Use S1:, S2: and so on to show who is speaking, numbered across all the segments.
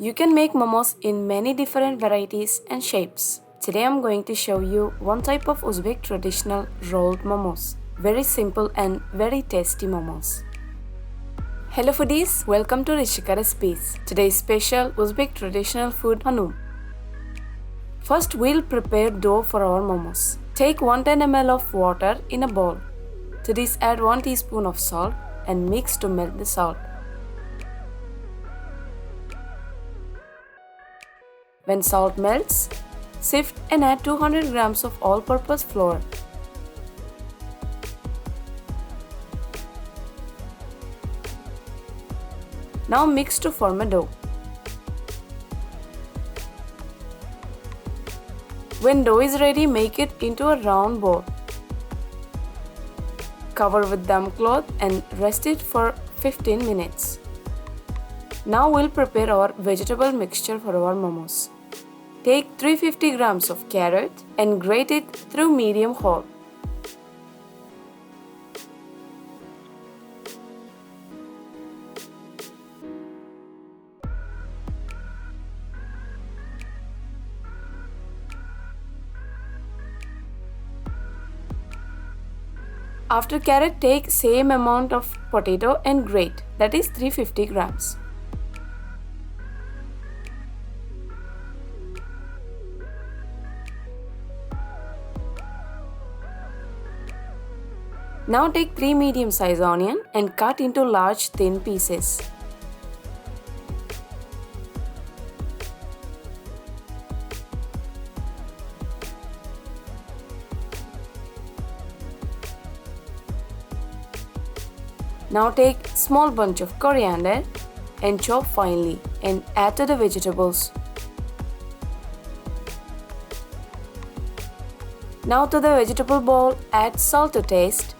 S1: You can make momos in many different varieties and shapes. Today I'm going to show you one type of Uzbek traditional rolled momos. Very simple and very tasty momos. Hello foodies, welcome to Rishika recipes. Today's special Uzbek traditional food Hanum. First we'll prepare dough for our momos. Take 110 ml of water in a bowl. To this add 1 teaspoon of salt and mix to melt the salt. When salt melts, sift and add 200 grams of all-purpose flour. Now mix to form a dough. When dough is ready, make it into a round ball. Cover with damp cloth and rest it for 15 minutes. Now we'll prepare our vegetable mixture for our momos. Take 350 grams of carrot and grate it through medium hole. After carrot, take same amount of potato and grate, that is 350 grams. Now take 3 medium-sized onion and cut into large thin pieces. Now take small bunch of coriander and chop finely and add to the vegetables. Now to the vegetable bowl add salt to taste,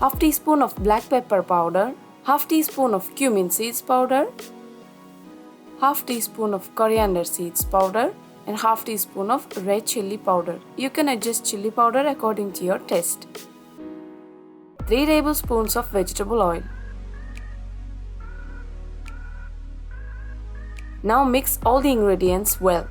S1: half teaspoon of black pepper powder, half teaspoon of cumin seeds powder, half teaspoon of coriander seeds powder and half teaspoon of red chilli powder. You can adjust chilli powder according to your taste. 3 tablespoons of vegetable oil. Now mix all the ingredients well.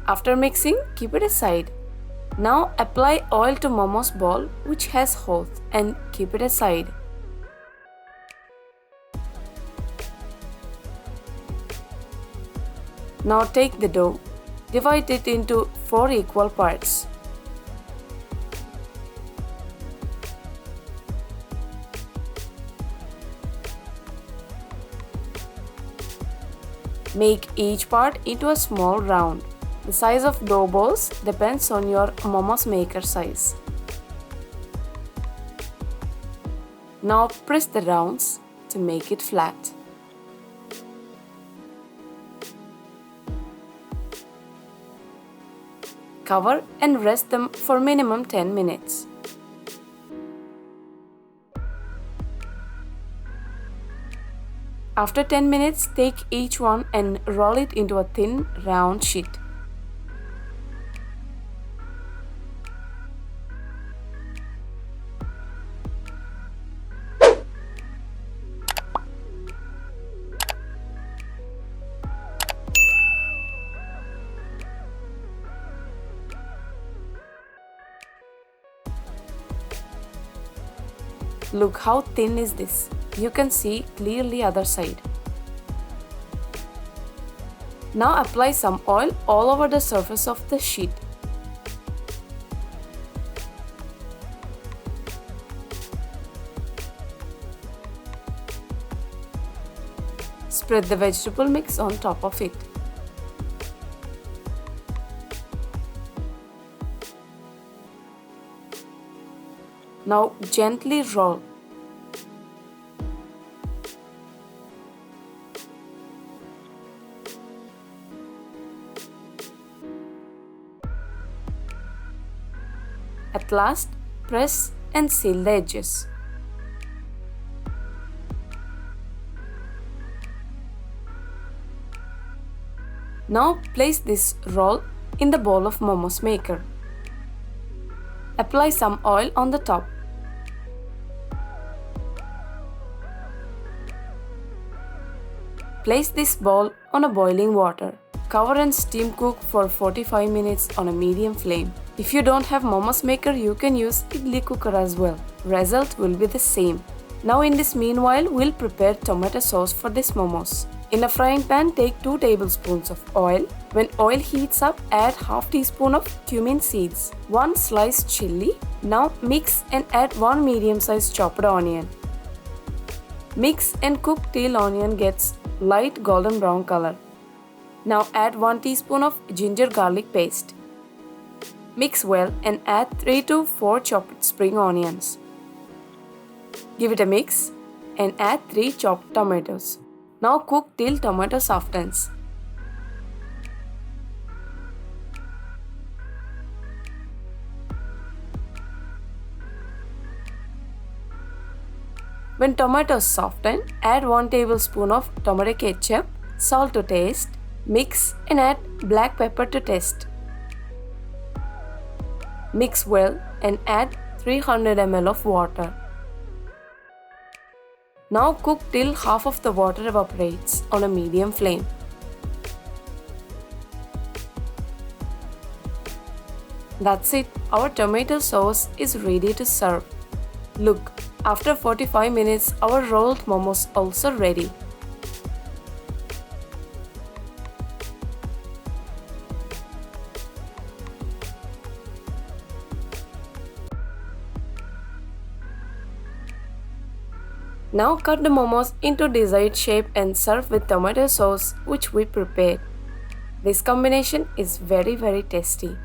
S1: After mixing, keep it aside. Now apply oil to momos ball which has holes and keep it aside. Now take the dough, divide it into 4 equal parts. Make each part into a small round. The size of dough balls depends on your momos maker size. Now press the rounds to make it flat. Cover and rest them for minimum 10 minutes. After 10 minutes, take each one and roll it into a thin round sheet. Look how thin is this. You can see clearly other side. Now apply some oil all over the surface of the sheet. Spread the vegetable mix on top of it. Now gently roll. At last, press and seal the edges. Now place this roll in the bowl of momos maker. Apply some oil on the top. Place this bowl on a boiling water. Cover and steam cook for 45 minutes on a medium flame. If you don't have momos maker, you can use idli cooker as well. Result will be the same. Now in this meanwhile, we'll prepare tomato sauce for this momos. In a frying pan, take 2 tablespoons of oil. When oil heats up, add half teaspoon of cumin seeds, 1 sliced chilli. Now mix and add 1 medium-sized chopped onion. Mix and cook till onion gets light golden brown color. Now add 1 teaspoon of ginger garlic paste. Mix well and add 3 to 4 chopped spring onions. Give it a mix and add 3 chopped tomatoes. Now cook till tomato softens. When tomatoes soften, add 1 tablespoon of tomato ketchup, salt to taste, mix and add black pepper to taste. Mix well and add 300 ml of water. Now cook till half of the water evaporates on a medium flame. That's it, our tomato sauce is ready to serve. Look, after 45 minutes, our rolled momos also ready. Now cut the momos into desired shape and serve with tomato sauce which we prepared. This combination is very tasty.